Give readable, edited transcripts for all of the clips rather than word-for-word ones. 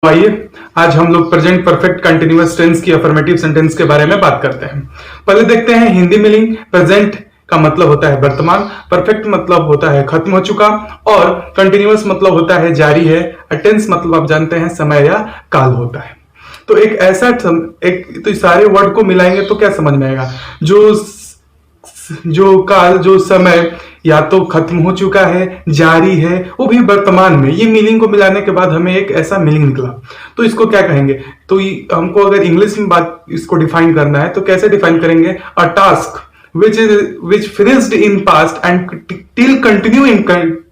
तो आइए आज हम लोग प्रेजेंट परफेक्ट कंटिन्यूअस टेंस की अफर्मेटिव सेंटेंस के बारे में बात करते हैं। पहले देखते हैं हिंदी मीनिंग। प्रेजेंट का मतलब होता है वर्तमान, परफेक्ट मतलब होता है खत्म हो चुका, और कंटिन्यूअस मतलब होता है जारी है। टेंस मतलब आप जानते हैं समय या काल होता है। तो एक ऐसा तो सारे वर्ड को मिलाएंगे तो क्या समझ में आएगा, जो काल, जो समय या तो खत्म हो चुका है, जारी है, वो भी वर्तमान में। ये मीनिंग को मिलाने के बाद हमें एक ऐसा मीनिंग निकला। तो इसको क्या कहेंगे? तो हमको अगर इंग्लिश में बात इसको डिफाइन करना है तो कैसे डिफाइन करेंगे? अ task which finished in past and till continue in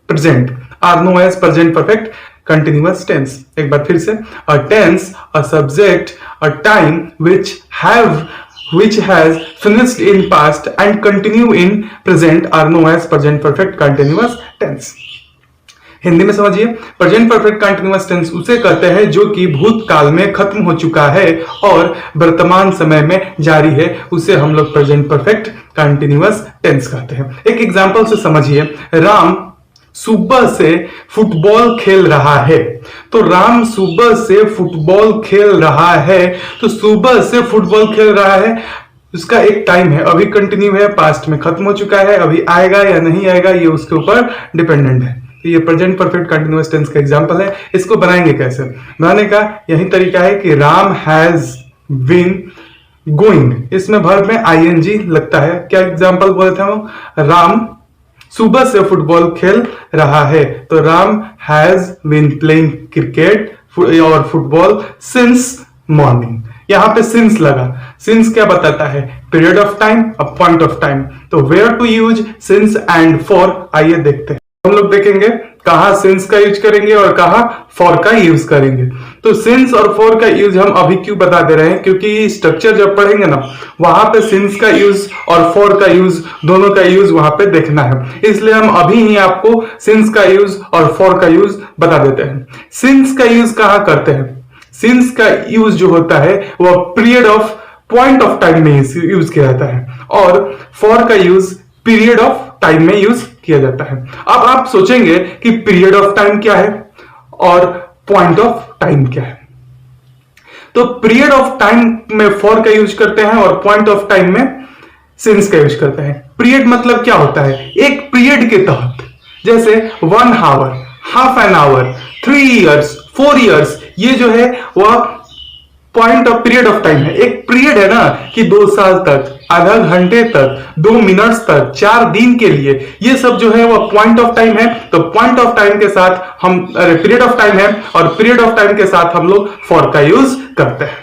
present are known as present perfect continuous tense। एक बार फिर से, a tense, a subject, a time which has finished in past and continue in present are known as present perfect continuous tense। Hindi में समझिए, present perfect continuous tense उसे कहते हैं जो कि भूतकाल में खत्म हो चुका है और वर्तमान समय में जारी है, उसे हम लोग प्रेजेंट परफेक्ट कंटिन्यूअस टेंस कहते हैं। एक एग्जांपल से समझिए, राम सुबह से फुटबॉल खेल रहा है। तो राम सुबह से फुटबॉल खेल रहा है, तो सुबह से फुटबॉल खेल रहा है, उसका एक टाइम है, अभी कंटिन्यू है, पास्ट में खत्म हो चुका है, अभी आएगा या नहीं आएगा ये उसके ऊपर डिपेंडेंट है। तो ये प्रेजेंट परफेक्ट कंटिन्यूअस टेंस का एग्जांपल है। इसको बनाएंगे कैसे? बनाने का यही तरीका है कि राम हैज बीन गोइंग, इसमें वर्ब में आईएनजी लगता है। क्या एग्जांपल बोले थे वो? राम सुबह से फुटबॉल खेल रहा है, तो Ram has been playing cricket और फुटबॉल सिंस मॉर्निंग। यहां पे सिंस लगा। सिंस क्या बताता है? Period of time, a point of time. तो where to use since and for, आइए देखते हैं। हम लोग देखेंगे कहां सिंस का यूज करेंगे और कहां फॉर का यूज करेंगे। तो सिंस और फॉर का यूज हम अभी क्यों बता दे रहे हैं? क्योंकि स्ट्रक्चर जब पढ़ेंगे ना, वहां पे सिंस का यूज और फॉर का यूज, दोनों का यूज वहां पे देखना है। इसलिए हम अभी ही आपको सिंस का यूज और फॉर का यूज बता देते हैं। सिंस का यूज कहां करते हैं? सिंस का यूज जो होता है वह period of, point of time में यूज किया जाता है, और फॉर का यूज पीरियड ऑफ टाइम में यूज किया जाता है। अब आप सोचेंगे कि पीरियड ऑफ टाइम क्या है और पॉइंट ऑफ टाइम क्या है। तो पीरियड ऑफ टाइम में फॉर का यूज करते हैं और पॉइंट ऑफ टाइम में सिंस का यूज करते हैं। पीरियड मतलब क्या होता है? एक पीरियड के तहत, जैसे 1 hour, half an hour, 3 years, 4 years, ये जो है वह point of period of time है। एक पीरियड है ना कि 2 साल तक, आधा घंटे तक, 2 मिनट्स तक, 4 दिन के लिए, ये सब जो है वो पॉइंट ऑफ टाइम है। तो पॉइंट ऑफ टाइम के साथ हम, पीरियड ऑफ टाइम है और पीरियड ऑफ टाइम के साथ हम लोग फॉर का यूज करते हैं।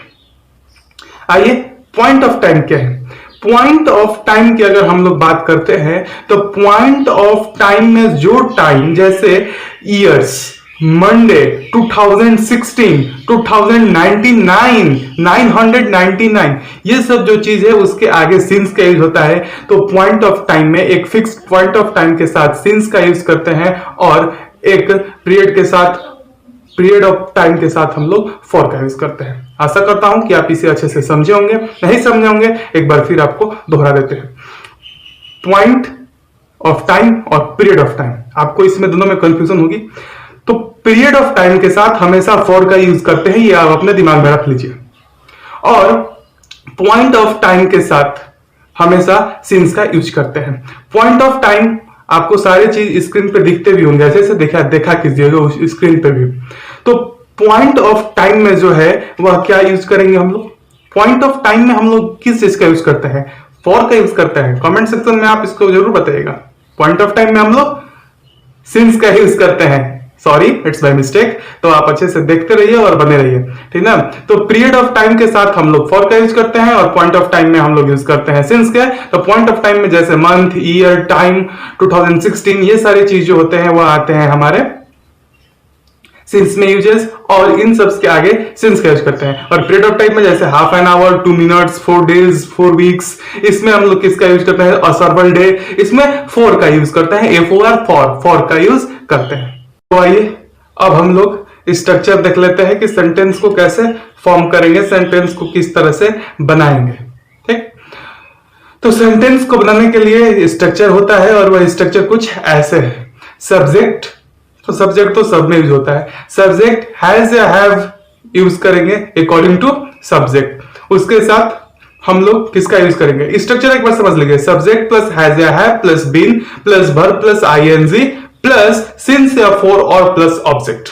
आइए, पॉइंट ऑफ टाइम क्या है? पॉइंट ऑफ टाइम की अगर हम लोग बात करते हैं तो पॉइंट ऑफ टाइम में जो टाइम, जैसे ईयर्स, मंडे, 2016, 2099, 999, ये सब जो चीज है उसके आगे सिंस का यूज होता है। तो पॉइंट ऑफ टाइम में एक फिक्स पॉइंट ऑफ टाइम के साथ सिंस का यूज करते हैं और एक पीरियड के साथ, पीरियड ऑफ टाइम के साथ हम लोग फॉर का यूज करते हैं। आशा करता हूं कि आप इसे अच्छे से समझे होंगे। नहीं समझे होंगे, एक बार फिर आपको दोहरा देते हैं। पॉइंट ऑफ टाइम और पीरियड ऑफ टाइम, आपको इसमें दोनों में कंफ्यूजन होगी। तो पीरियड ऑफ टाइम के साथ हमेशा फॉर का यूज करते हैं, ये आप अपने दिमाग में रख लीजिए। और पॉइंट ऑफ टाइम के साथ हमेशा सिंस का यूज करते हैं। पॉइंट ऑफ टाइम आपको सारे चीज स्क्रीन पे दिखते भी होंगे, ऐसे ऐसे देखा कीजिएगा उस स्क्रीन पे भी। तो पॉइंट ऑफ टाइम में जो है वह क्या यूज करेंगे हम लोग? पॉइंट ऑफ टाइम में हम लोग किस चीज का यूज करते हैं? फॉर का यूज करते हैं। कमेंट सेक्शन में आप इसको जरूर बताइएगा। पॉइंट ऑफ टाइम में हम लोग सिंस का यूज करते हैं। Sorry, it's by mistake. तो आप अच्छे से देखते रहिए और बने रहिए, ठीक ना? तो पीरियड ऑफ टाइम के साथ हम लोग फॉर का यूज करते हैं और पॉइंट ऑफ टाइम में हम लोग यूज करते हैं सिंस के। तो पॉइंट ऑफ टाइम में जैसे मंथ, ईयर, टाइम, 2016, ये सारे चीज जो होते हैं वो आते हैं हमारे सिंस में यूजेस, और इन सब के आगे सिंस का यूज करते हैं। और पीरियड ऑफ टाइम में जैसे half an our, 2 minutes, 4 days, 4 weeks, इसमें हम लोग किसका यूज करते हैं? सर्वल डे, इसमें फॉर का यूज करते हैं। FOR, फॉर का यूज करते हैं। तो आइए अब हम लोग स्ट्रक्चर देख लेते हैं कि सेंटेंस को कैसे फॉर्म करेंगे, सेंटेंस को किस तरह से बनाएंगे। ठीक, तो सेंटेंस को बनाने के लिए स्ट्रक्चर होता है और वह स्ट्रक्चर कुछ ऐसे है। सब्जेक्ट, तो सब्जेक्ट तो सब में यूज होता है। सब्जेक्ट हैज या हैव यूज करेंगे अकॉर्डिंग टू सब्जेक्ट। उसके साथ हम लोग किसका यूज करेंगे, स्ट्रक्चर एक बार समझ लीजिए। सब्जेक्ट प्लस हैज या have plus been plus verb plus ING plus since या फॉर और प्लस ऑब्जेक्ट।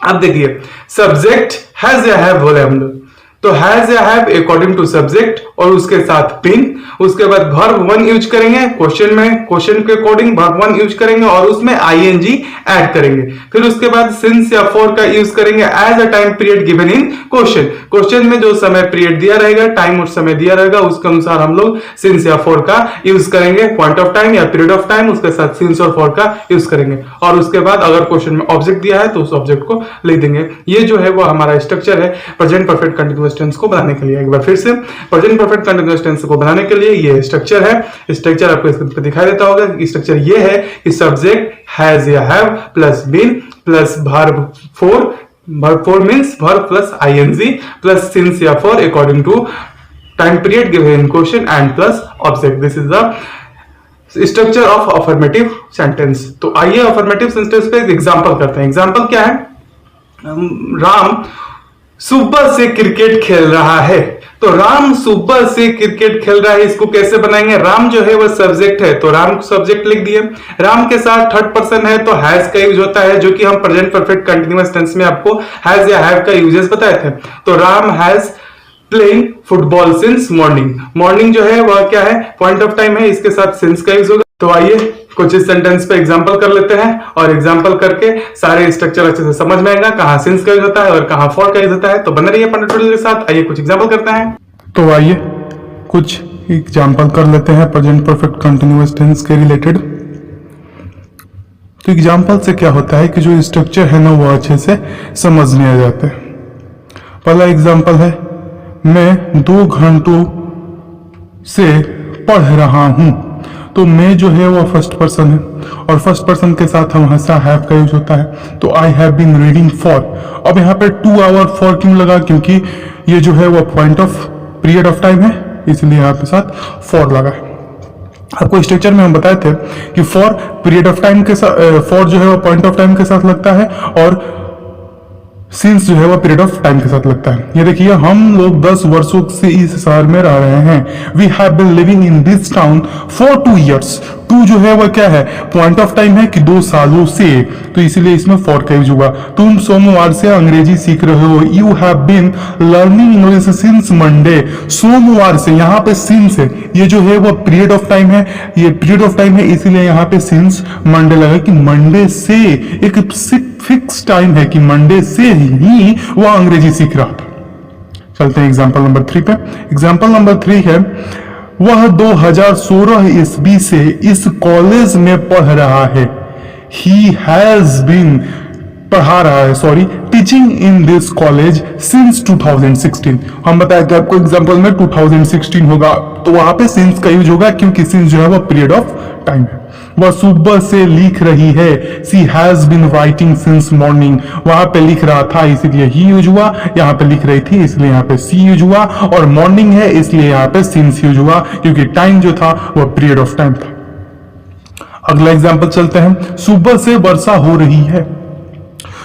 अब देखिए सब्जेक्ट हैज या हैव बोले हम लोग, तो हैज या हैव अकॉर्डिंग टू सब्जेक्ट और उसके साथ बिन। उसके बाद वर्ब वन यूज करेंगे क्वेश्चन में, क्वेश्चन के अकॉर्डिंग वर्ब वन यूज करेंगे और उसमें आईएनजी ऐड करेंगे। फिर उसके बाद सिंस या फॉर का यूज करेंगे as a time period given in question. Question में जो समय पीरियड दिया रहेगा, टाइम और समय दिया रहेगा, उसके अनुसार हम लोग सिंस या फॉर का यूज करेंगे, पॉइंट ऑफ टाइम या पीरियड ऑफ टाइम, उसके साथ सिंस और फॉर का यूज करेंगे। और उसके बाद अगर क्वेश्चन में ऑब्जेक्ट दिया है तो उस ऑब्जेक्ट को लिख देंगे। ये जो है वो हमारा स्ट्रक्चर है प्रेजेंट परफेक्ट कंटीन्यूअस टेंस को बनाने के लिए। एक बार फिर से प्रेजेंट परफेक्ट कंटीन्यूअस टेंस को बनाने के लिए ये स्ट्रक्चर है। स्ट्रक्चर आपको स्क्रीन पर दिखाई देता होगा। स्ट्रक्चर ये है कि सब्जेक्ट हैज या have plus been plus verb four means verb plus ING plus since या for according to time period given in question and plus object. This is the structure of affirmative sentence. तो आइए affirmative sentence पे एक example करते हैं। Example क्या है, राम सुबह से क्रिकेट खेल रहा है। तो राम सुबह से क्रिकेट खेल रहा है, इसको कैसे बनाएंगे। राम जो है वो सब्जेक्ट है तो राम सब्जेक्ट लिख दिए। राम के साथ थर्ड पर्सन है तो हैज का यूज होता है, जो कि हम प्रेजेंट परफेक्ट कंटीन्यूअस टेंस में आपको हैज या हैव का यूजेस बताए थे। तो Ram has playing football since morning. Morning जो है वह क्या है, पॉइंट ऑफ टाइम है, इसके साथ सिंस का यूज होगा। तो आइए कुछ इस सेंटेंस पे एग्जांपल कर लेते हैं और एग्जांपल करके सारे स्ट्रक्चर अच्छे से समझ में आएगा, कहां सिंस का यूज होता है और कहां फॉर का यूज होता है। तो बने रहिए पंडित के साथ। आइए कुछ एग्जांपल करते हैं। तो आइए कुछ एग्जांपल कर लेते हैं प्रेजेंट परफेक्ट कंटीन्यूअस टेंस के रिलेटेड। तो एग्जांपल से क्या होता है कि जो स्ट्रक्चर है ना वो अच्छे से समझ में आ जाता है। पहला एग्जांपल है, मैं 2 घंटों से पढ़ रहा हूं। तो मैं जो है वो फर्स्ट पर्सन है और फर्स्ट पर्सन के साथ हमेशा हैव का यूज होता है। तो I have been reading for. अब यहाँ पे 2 आवर फॉर क्यों लगा, क्योंकि ये जो है वो point of period of time है, इसलिए यहाँ पे साथ फॉर लगा है। आपको स्ट्रक्चर में हम बताए थे कि फॉर पीरियड ऑफ टाइम के साथ, फॉर जो है वो पॉइंट ऑफ टाइम के साथ लगता है और सिंस जो है वो पीरियड ऑफ टाइम के साथ लगता है। ये देखिए हम लोग 10 वर्षों से इस शहर में रह रहे हैं। We have been living in this town for 2 years। 2 जो है वो क्या है, पॉइंट ऑफ टाइम है कि 2 सालों से, तो इसीलिए इसमें फॉर का यूज हुआ। तुम सोमवार से अंग्रेजी सीख रहे हो। You have been learning English since Monday. सोमवार से, यहाँ पे सिंस है, ये जो है वो पीरियड ऑफ टाइम है, ये पीरियड ऑफ टाइम है, इसीलिए यहाँ पे सिंस मंडे लगा कि मंडे से एक फिक्स टाइम है कि मंडे से ही वह अंग्रेजी सीख रहा था। चलते हैं एग्जांपल नंबर 3 पे। एग्जांपल नंबर 3 है, वह 2016 ईस्वी से इस कॉलेज में पढ़ रहा है। ही हैज बीन पढ़ा रहा है, sorry, teaching in this college since 2016। हम बताया कि आपको एग्जांपल में 2016 होगा, तो वहां पे सिंस का यूज होगा क्योंकि सिंस जो है वो पीरियड ऑफ टाइम है। वह सुबह से लिख रही है। She has been writing since morning. वहां पे लिख रहा था इसलिए ही यूज हुआ, यहाँ पे लिख रही थी इसलिए यहाँ पे सी यूज हुआ, और मॉर्निंग है इसलिए यहाँ पे सिंस यूज हुआ क्योंकि टाइम जो था वह पीरियड ऑफ टाइम था। अगला एग्जाम्पल चलते हैं, सुबह से वर्षा हो रही है।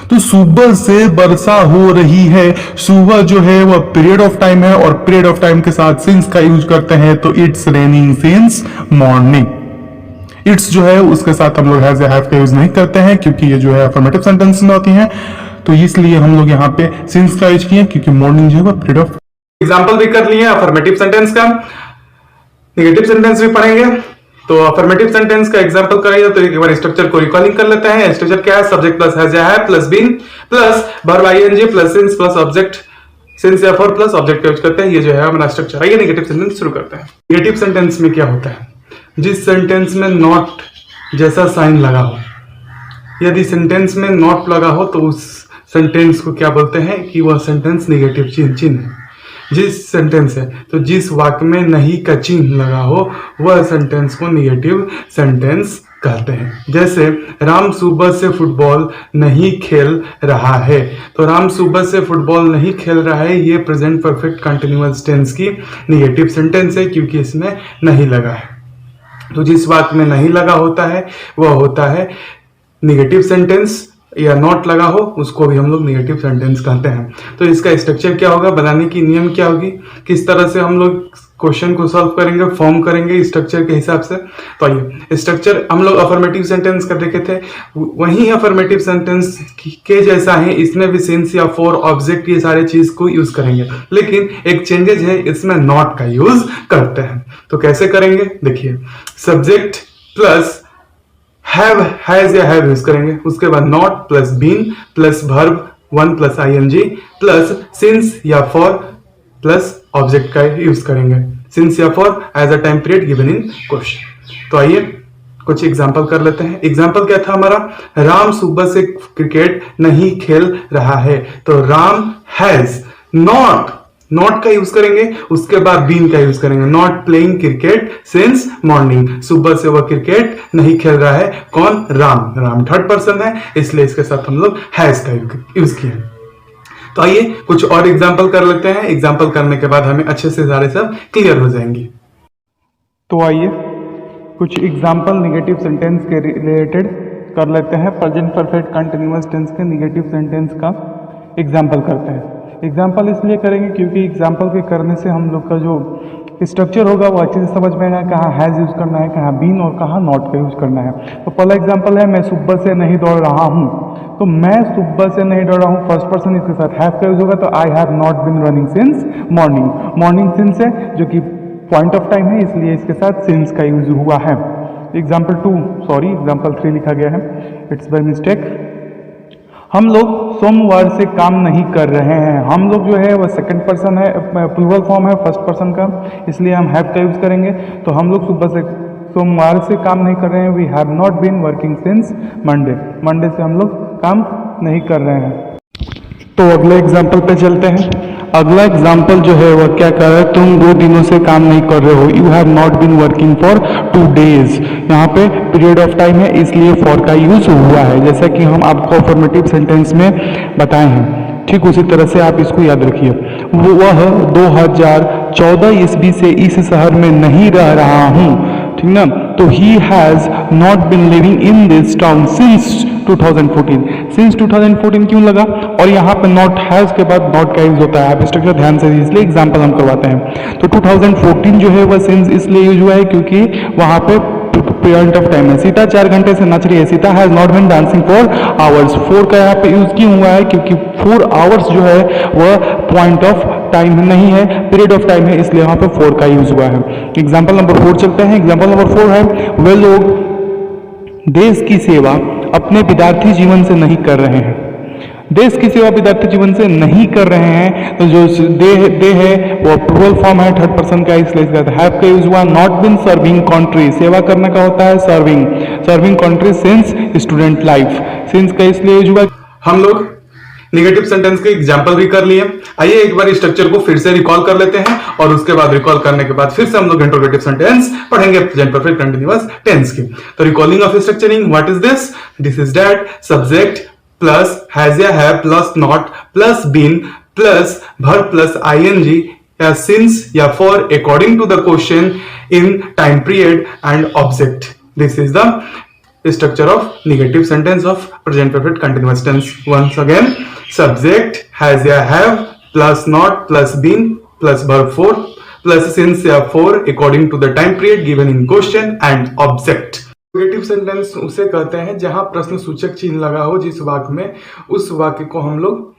तो सुबह से वर्षा हो रही है, सुबह जो है वह पीरियड ऑफ टाइम है और पीरियड ऑफ टाइम के साथ सिंस का यूज करते हैं, तो it's raining since morning. It's जो है उसके साथ हम लोग हैज या हैव का यूज नहीं करते हैं क्योंकि ये जो है अफर्मेटिव सेंटेंस में होती हैं, तो इसलिए हम लोग यहाँ पे सिंस का यूज किए क्योंकि मॉर्निंग जो है वो पीरियड ऑफ। एग्जांपल भी कर लिए अफर्मेटिव सेंटेंस का, नेगेटिव सेंटेंस भी पढ़ेंगे। तो अफर्मेटिव सेंटेंस का एग्जांपल करेंगे तो एक बार स्ट्रक्चर को रिकॉलिंग कर लेते हैं। स्ट्रक्चर क्या है, सब्जेक्ट प्लस हैज या have plus been plus verb ING plus since plus object, since या फॉर प्लस ऑब्जेक्ट का यूज करते हैं। ये जो है हमारा स्ट्रक्चर है। ये नेगेटिव सेंटेंस शुरू करते हैं। नेगेटिव सेंटेंस में क्या होता है, जिस सेंटेंस में नॉट जैसा साइन लगा हो, यदि सेंटेंस में नॉट लगा हो तो उस सेंटेंस को क्या बोलते हैं कि वह सेंटेंस नेगेटिव चिन्ह है। जिस सेंटेंस है तो जिस वाक्य में नहीं का चिन्ह लगा हो वह सेंटेंस को नेगेटिव सेंटेंस कहते हैं। जैसे राम सुबह से फुटबॉल नहीं खेल रहा है, तो राम सुबह से फुटबॉल नहीं खेल रहा है, ये प्रेजेंट परफेक्ट कंटिन्यूअस टेंस की नेगेटिव सेंटेंस है क्योंकि इसमें नहीं लगा है। तो जिस वाक्य में नहीं लगा होता है वह होता है नेगेटिव सेंटेंस या नॉट लगा हो उसको भी हम लोग निगेटिव सेंटेंस कहते हैं। तो इसका स्ट्रक्चर क्या होगा, बनाने की नियम क्या होगी, किस तरह से हम लोग क्वेश्चन को सॉल्व करेंगे, फॉर्म करेंगे स्ट्रक्चर के हिसाब से। तो आइए, स्ट्रक्चर हम लोग अफर्मेटिव सेंटेंस का देखे थे, वही अफर्मेटिव सेंटेंस के जैसा है, इसमें भी सिंस या फॉर, ऑब्जेक्ट, ये सारे चीज को यूज करेंगे, लेकिन एक चेंजेस है, इसमें नॉट का यूज करते हैं। तो कैसे करेंगे देखिए, सब्जेक्ट प्लस हैव, हैज या हैव यूज करेंगे, उसके बाद not plus been plus verb 1 plus ING plus since या फॉर प्लस ऑब्जेक्ट का यूज करेंगे, सिंस या for as a time period given in question. तो आइए कुछ एग्जांपल कर लेते हैं। एग्जांपल क्या था हमारा, राम सुबह से क्रिकेट नहीं खेल रहा है, तो राम हैज नॉट का यूज करेंगे, उसके बाद बीन का यूज करेंगे, not playing cricket since morning, सुबह से वह क्रिकेट नहीं खेल रहा है, कौन, राम थर्ड पर्सन है, इसलिए इसके साथ हम लोग हैज का यूज किया। तो आइए कुछ और एग्जांपल कर लेते हैं, एग्जांपल करने के बाद हमें अच्छे से सारे सब क्लियर हो जाएंगे। तो आइए कुछ एग्जांपल निगेटिव सेंटेंस के रिलेटेड कर लेते हैं, प्रेजेंट परफेक्ट कंटिन्यूअस टेंस के निगेटिव सेंटेंस का एग्जांपल करते हैं। एग्जाम्पल इसलिए करेंगे क्योंकि एग्जाम्पल के करने से हम लोग का जो स्ट्रक्चर होगा वो अच्छे से समझ में आएगा, कहाँ हैज़ यूज़ करना है, कहाँ बीन और कहाँ नॉट का यूज़ करना है। तो पहला एग्जाम्पल है, मैं सुबह से नहीं दौड़ रहा हूँ, तो मैं सुबह से नहीं दौड़ रहा हूँ, फर्स्ट पर्सन, इसके साथ हैव का यूज होगा, तो I have not been running since morning, morning since है जो कि पॉइंट ऑफ टाइम है, इसलिए इसके साथ सिंस का यूज हुआ है। एग्जाम्पल 3 लिखा गया है, इट्स बाय मिस्टेक। हम लोग सोमवार से काम नहीं कर रहे हैं, हम लोग जो है वो सेकंड पर्सन है, प्लूरल फॉर्म है फर्स्ट पर्सन का, इसलिए हम हैव का यूज करेंगे। तो हम लोग सोमवार से काम नहीं कर रहे हैं, we have not been working since Monday से हम लोग काम नहीं कर रहे हैं। तो अगले एग्जाम्पल पे चलते हैं। अगला एग्जाम्पल जो है वह क्या कर रहा है, तुम 2 दिनों से काम नहीं कर रहे हो, you have not been working for 2 days। यहाँ पे पीरियड ऑफ टाइम है, इसलिए फॉर का यूज हुआ है, जैसा कि हम आपको अफर्मेटिव सेंटेंस में बताए हैं। ठीक उसी तरह से आप इसको याद रखिए। वह 2014 ईस्वी से इस शहर में नहीं रह रहा हूँ, ठीक ना, तो he has not been living in this town since 2014। Since 2014 क्यों लगा, और यहाँ पे नॉट हैज के बाद नॉट का यूज होता है, आप स्ट्रक्चर ध्यान से, इसलिए एग्जाम्पल हम करवाते हैं। तो 2014 जो है वह सिंस इसलिए यूज हुआ है क्योंकि वहाँ पे पीरियड ऑफ टाइम है। सीता 4 घंटे से नाच रही है, Sita has not been dancing for hours, 4 का यहाँ पे यूज क्यों हुआ है, क्योंकि 4 आवर्स जो है वह पॉइंट ऑफ टाइम नहीं है, पीरियड ऑफ टाइम है, इसलिए यहाँ पे 4 का यूज हुआ है। एग्जाम्पल नंबर 4 चलते हैं। एग्जाम्पल नंबर 4 है, वे लोग देश की सेवा अपने विद्यार्थी जीवन से नहीं कर रहे हैं, देश की सेवा विद्यार्थी जीवन से नहीं कर रहे हैं, तो जो दे है वो प्लूरल फॉर्म है थर्ड पर्सन का, इसलिए इसका हैव का यूज हुआ। नॉट बीन सर्विंग कंट्री, सेवा करने का होता है serving country since student life, since का इसलिए यूज हुआ। हम लोग निगेटिव सेंटेंस के एग्जाम्पल भी कर लिए। आइए एक बार स्ट्रक्चर को फिर से रिकॉल कर लेते हैं, और उसके बाद रिकॉल करने के बाद फिर से हम लोग इंट्रोगेटिव सेंटेंस पढ़ेंगे प्रेजेंट परफेक्ट कंटीन्यूअस टेंस की। तो recalling of structuring, what is this, this is that subject plus has या have plus not plus been plus verb plus I N G या सिंस या for according to the question in time period and object. This is the structure of negative sentence of present perfect continuous tense. Once again, subject has या have plus not plus been plus verb 4 plus since या for according to the time period given in question and object. Negative sentence उसे कहते हैं जहां प्रश्न सूचक चिन्ह लगा हो जिस वाक्य में, उस वाक्य को हम लोग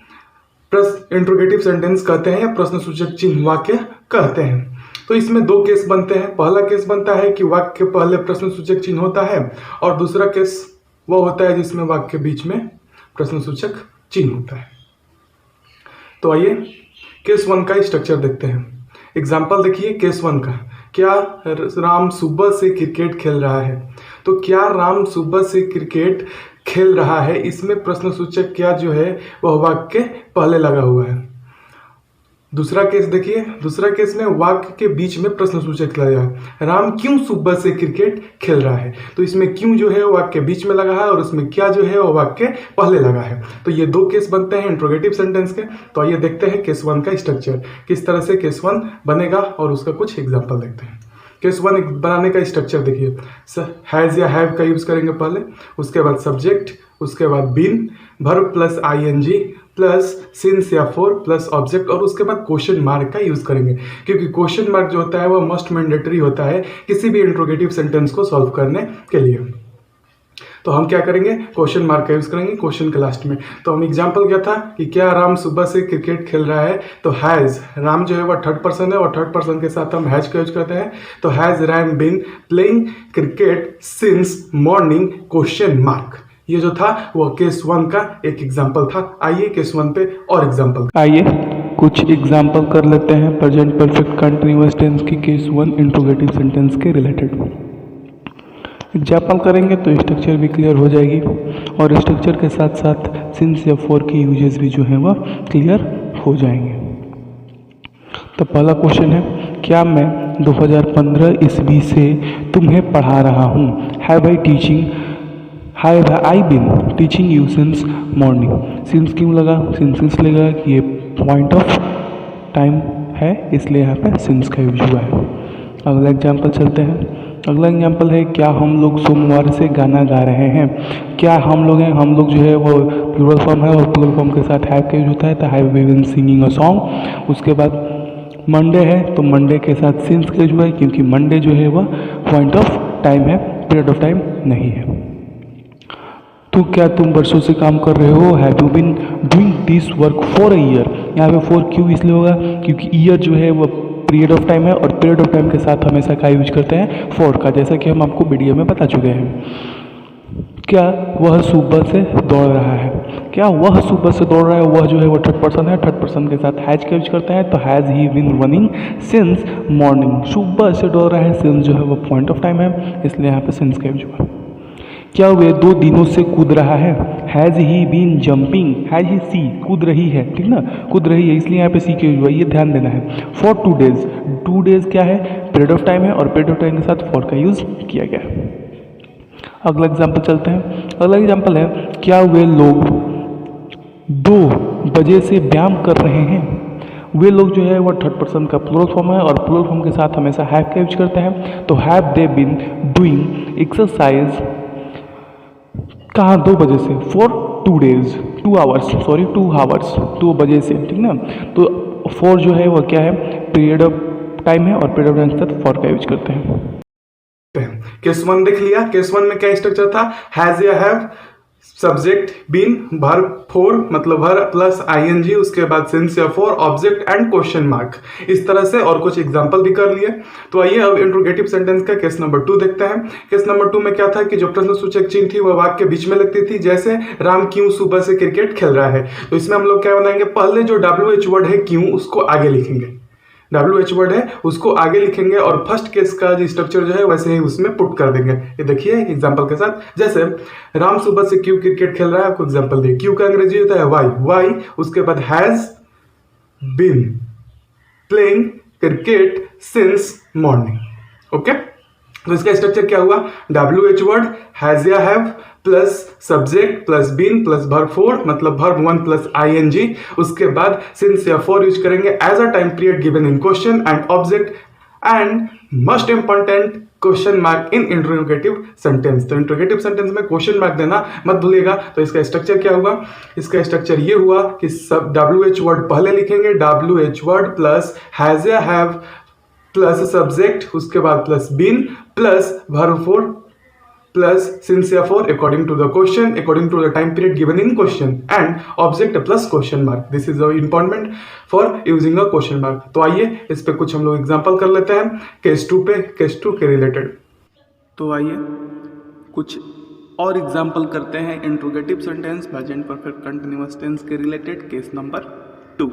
इंट्रोगेटिव सेंटेंस कहते हैं या प्रश्न सूचक चिन्ह वाक्य कहते हैं। तो इसमें 2 केस बनते हैं। पहला केस बनता है कि वाक्य के पहले प्रश्न सूचक चिन्ह होता है, और दूसरा केस वो होता है जिसमें वाक्य के बीच में प्रश्न सूचक चिन्ह होता है। तो आइए केस 1 का स्ट्रक्चर देखते हैं। एग्जाम्पल देखिए केस 1 का, क्या राम सुबह से क्रिकेट खेल रहा है, तो क्या राम सुबह से क्रिकेट खेल रहा है, इसमें प्रश्न सूचक क्या जो है वह वाक्य पहले लगा हुआ है। दूसरा केस देखिए, दूसरा केस में वाक्य के बीच में प्रश्न सूचक लगा है, राम क्यों सुबह से क्रिकेट खेल रहा है, तो इसमें क्यों जो है वाक्य बीच में लगा है और उसमें क्या जो है वो वाक्य पहले लगा है। तो ये 2 केस बनते हैं इंट्रोगेटिव सेंटेंस के। तो आइए देखते हैं केस 1 का स्ट्रक्चर, किस तरह से केस 1 बनेगा और उसका कुछ एग्जाम्पल देखते हैं। केस 1 बनाने का स्ट्रक्चर देखिए, हैज या हैव का यूज करेंगे पहले, उसके बाद सब्जेक्ट उसके बाद been, verb plus ING plus since या फॉर प्लस ऑब्जेक्ट, और उसके बाद क्वेश्चन मार्क का यूज करेंगे, क्योंकि क्वेश्चन मार्क जो होता है वो मस्ट मैंडेटरी होता है किसी भी इंट्रोगेटिव सेंटेंस को सॉल्व करने के लिए। तो हम क्या करेंगे, क्वेश्चन मार्क का यूज करेंगे क्वेश्चन के लास्ट में। तो हम एग्जांपल क्या था कि क्या राम सुबह से क्रिकेट खेल रहा है, तो हैज, राम जो है वो थर्ड पर्सन है और थर्ड पर्सन के साथ हम हैज का यूज करते हैं। तो has Ram been playing cricket since morning question mark. ये जो था वो केस 1 का एक एग्जाम्पल था। आइए केस 1 पे और एग्जाम्पल, आइए कुछ एग्जाम्पल कर लेते हैं प्रेजेंट परफेक्ट कंटिन्यूअस टेंस की केस 1 इंट्रोगेटिव सेंटेंस के रिलेटेड। एग्जाम्पल करेंगे तो स्ट्रक्चर भी क्लियर हो जाएगी और स्ट्रक्चर के साथ साथ सिंस या फॉर की यूजेस भी जो है वह क्लियर हो जाएंगे। तो पहला क्वेश्चन है, क्या मैं 2015 ईस्वी से तुम्हें पढ़ा रहा हूँ। Have I been teaching you since morning. Since क्यों लगा, सिंस लगा कि ये पॉइंट ऑफ टाइम है, इसलिए यहाँ पे सिंस का यूज हुआ है। अगला एग्जाम्पल चलते हैं। अगला एग्जाम्पल है, क्या हम लोग सोमवार से गाना गा रहे हैं। क्या हम लोग हैं, हम लोग जो है वो प्लूरल फॉर्म है और प्लूरल फॉर्म के साथ हैव का यूज होता है, तो have we been singing a song. उसके बाद मंडे है तो मंडे के साथ सिंस का यूज हुआ है, क्योंकि मंडे जो है वह पॉइंट ऑफ टाइम है, पीरियड ऑफ टाइम नहीं है। तो क्या तुम वर्षों से काम कर रहे हो। Have you been doing this work for a year. यहाँ पे फॉर क्यों इसलिए होगा, क्योंकि ईयर जो है वो पीरियड ऑफ टाइम है और पीरियड ऑफ टाइम के साथ हमेशा का यूज करते हैं फॉर का, जैसा कि हम आपको वीडियो में बता चुके हैं। क्या वह सुबह से दौड़ रहा है। क्या वह सुबह से दौड़ रहा है, वह जो है वो थर्ड पर्सन है, थर्ड पर्सन के साथ हैज का यूज करते हैं, तो has he been running since morning. सुबह से दौड़ रहा है, सिंस जो है वो पॉइंट ऑफ टाइम है, इसलिए यहाँ पे सिंस का यूज हुआ। क्या वे 2 दिनों से कूद रहा है। Has he been jumping, has he she, कूद रही है, ठीक ना, कूद रही है, इसलिए यहाँ पे सी के यूज हुआ, ये ध्यान देना है। फॉर 2 डेज, 2 डेज क्या है, पीरियड ऑफ टाइम है और पीरियड ऑफ टाइम के साथ फॉर का यूज किया गया है। अगला एग्जाम्पल चलते हैं। अगला एग्जाम्पल है, क्या वे लोग 2 बजे से व्यायाम कर रहे हैं। वे लोग जो है वो थर्ड पर्सन का प्लूरल फॉर्म है और प्लूरल फॉर्म के साथ हमेशा हैव का यूज करते हैं, तो have they been doing exercise कहाँ, 2 बजे से, for 2 days, 2 hours, sorry 2 hours, 2 बजे से, ठीक ना। तो फॉर जो है वो क्या है, पीरियड ऑफ टाइम है और पीरियड ऑफ टाइम के साथ फॉर का यूज करते हैं। केस 1 देख लिया। केस 1 में क्या स्ट्रक्चर था, हैज या have, subject been, verb for मतलब वर्ब प्लस आईएनजी, उसके बाद सिंस या for, object and question mark, इस तरह से, और कुछ एग्जांपल भी कर लिए। तो आइए अब इंट्रोगेटिव सेंटेंस का केस नंबर 2 देखते हैं। केस नंबर 2 में क्या था कि जो प्रश्नसूचक चिन्ह थी वह वाक्य के बीच में लगती थी, जैसे राम क्यों सुबह से क्रिकेट खेल रहा है। तो इसमें हम लोग क्या बनाएंगे, पहले जो WH वर्ड है क्यों, उसको आगे लिखेंगे, WH वर्ड है उसको आगे लिखेंगे और फर्स्ट केस का जो स्ट्रक्चर जो है वैसे ही उसमें पुट कर देंगे। ये देखिए एग्जांपल के साथ, जैसे राम सुबह से क्यों क्रिकेट खेल रहा है, आपको एग्जांपल दे, क्यों का अंग्रेजी होता है वाई, उसके बाद has been playing cricket since morning. Okay, तो इसका स्ट्रक्चर क्या हुआ, WH वर्ड हैज या have plus subject plus been plus verb for मतलब वर्ब 1 प्लस आईएनजी, उसके बाद सिंस या फॉर यूज करेंगे as a time period given in question and object and most important question mark in interrogative sentence. तो interrogative sentence में question mark देना मत भूलिएगा। तो इसका स्ट्रक्चर क्या हुआ, इसका स्ट्रक्चर ये हुआ कि सब WH वर्ड पहले लिखेंगे, WH वर्ड प्लस हैज या हैव प्लस सब्जेक्ट, उसके बाद plus been plus verb for plus since या for according to the question, according to the time period given in question and object plus question mark. This is important for using a question mark. तो आइए इस पे कुछ हम लोग example कर लेते हैं केस 2 पे, केस 2 के रिलेटेड। तो आइए कुछ और एग्जांपल करते हैं interrogative sentence present perfect continuous tense के रिलेटेड, केस नंबर 2।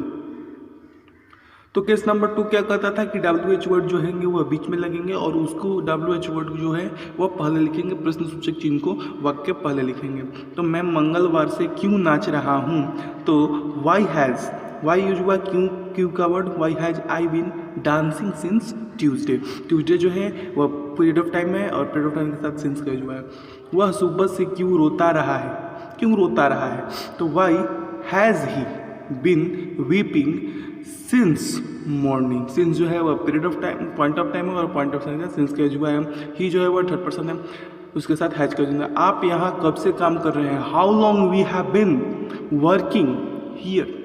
तो केस नंबर 2 क्या कहता था कि WH वर्ड जो हैंगे वह बीच में लगेंगे और उसको WH वर्ड जो है वह पहले लिखेंगे, प्रश्नसूचक चिन्ह को वाक्य पहले लिखेंगे। तो मैं मंगलवार से क्यों नाच रहा हूँ, तो वाई यूज हुआ, क्यों का word, why has I been dancing since Tuesday. Tuesday जो है वह पीरियड ऑफ टाइम है और पीरियड ऑफ टाइम के साथ सिंस का यूज हुआ है। वह सुबह से क्यों रोता रहा है, क्यों रोता रहा है, तो why has he been weeping since morning. Since जो है वह period of time, point of time है और पॉइंट ऑफ टाइम का सिंस का यूज हुआ है। ही जो है वह थर्ड पर्सन है, उसके साथ हैज कर देना। आप यहाँ कब से काम कर रहे हैं, how long we have been working here,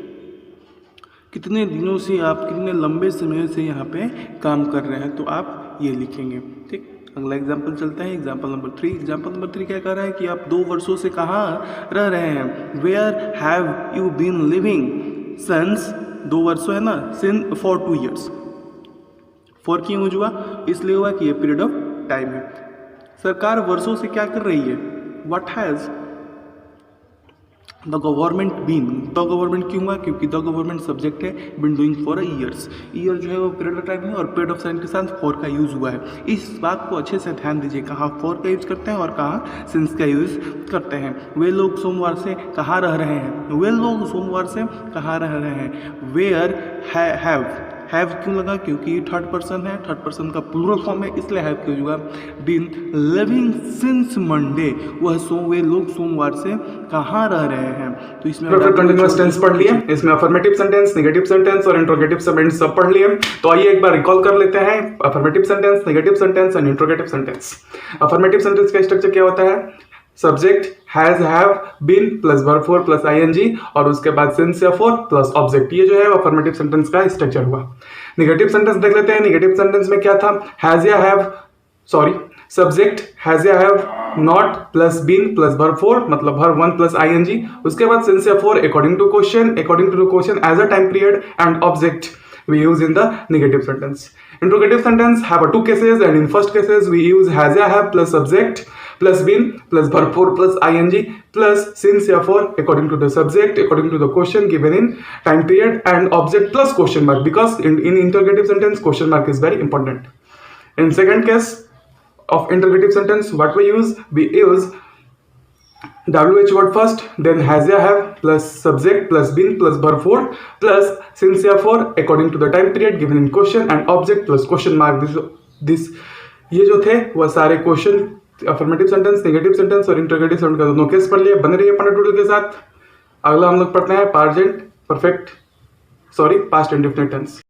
कितने दिनों से आप, कितने लंबे समय से यहाँ पे काम कर रहे हैं, तो आप ये लिखेंगे। ठीक, अगला एग्जाम्पल चलते हैं, एग्जाम्पल नंबर 3। एग्जाम्पल नंबर 3 क्या कह रहा है कि आप 2 वर्षों से कहाँ रह रहे हैं, where have you been living since, 2 वर्षों है ना, सिंस फॉर 2 ईयर्स। फॉर क्यों यूज हुआ, इसलिए हुआ कि ये पीरियड ऑफ टाइम है। सरकार वर्षों से क्या कर रही है, what has the government been, the government क्यों हुआ, क्योंकि द गवर्नमेंट सब्जेक्ट है, been doing for years, year जो है वो पीरियड ऑफ टाइम है, और पीरियड ऑफ टाइम के साथ फॉर का यूज हुआ है। इस बात को अच्छे से ध्यान दीजिए, कहाँ फॉर का यूज करते हैं और कहाँ सिंस का यूज करते हैं। वे लोग सोमवार से कहाँ रह रहे हैं, वे लोग सोमवार से कहाँ रह रहे हैं। वेयर हैव क्यों लगा, क्योंकि थर्ड पर्सन है, थर्ड पर्सन का प्लूरल फॉर्म है, इसलिए हैव क्यों हुआ। बीन लिविंग सिंस मंडे, वे लोग सोमवार से कहाँ रह रहे हैं, तो इसमें कंटिन्यूअस टेंस पढ़ लिए, इसमें अफर्मेटिव सेंटेंस, नेगेटिव सेंटेंस और इंट्रोगेटिव सेंटेंस सब पढ़ लिए। तो आइए एक बार रिकॉल कर लेते हैं affirmative sentence, negative sentence and interrogative sentence. Affirmative sentence का स्ट्रक्चर क्या होता है, subject has, have, been plus verb for plus ING और उसके बाद सिंस या फॉर प्लस ऑब्जेक्ट, ये जो है अफर्मेटिव सेंटेंस का स्ट्रक्चर हुआ। नेगेटिव सेंटेंस देख लेते हैं। नेगेटिव सेंटेंस में क्या था, हैज या हैव, सॉरी, सब्जेक्ट हैज या have, not plus been plus verb for मतलब वर्ब 1 प्लस आईएनजी, उसके बाद सिंस या for according to question as a time period and object we use in the negative sentence. Interrogative sentence have 2 cases, and in first cases we use has ya have plus subject plus been plus verb 4 plus ing plus since ya for according to the subject, according to the question given in time period, and object plus question mark, because in interrogative sentence question mark is very important. In second case of interrogative sentence, what we use WH word first, then has ya have plus subject plus been plus verb 4 plus since ya for according to the time period given in question and object plus question mark. this ये जो थे वह सारे question affirmative sentence, negative sentence और interrogative sentence का दोनों case पढ़ लिए। बने रहिए अपने ट्यूटोरियल के साथ। अगला हम लोग पढ़ते हैं पास्ट इंडेफिनिट टेंस।